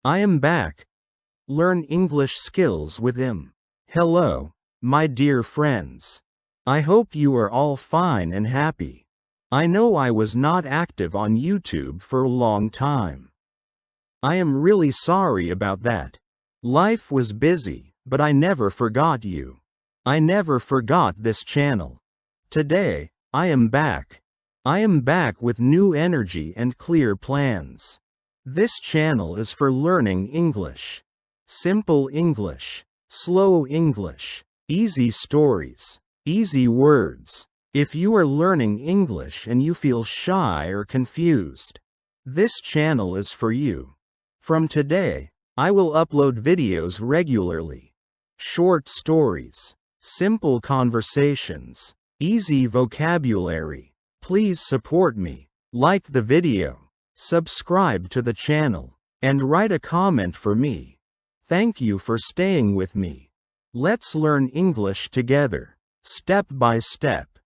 I am back. Learn English skills with him. Hello, my dear friends. I hope you are all fine and happy. I know I was not active on YouTube for a long time. I am really sorry about that. Life was busy, but I never forgot you. I never forgot this channel. Today, I am back. I am back with new energy and clear plans. This channel is for learning English. Simple English, slow English, easy stories, easy words. If you are learning English and you feel shy or confused, this channel is for you. From today, I will upload videos regularly. Short stories, simple conversations, easy vocabulary. Please support me. Like the video, subscribe to the channel, and write a comment for me. Thank you for staying with me. Let's learn English together, step by step.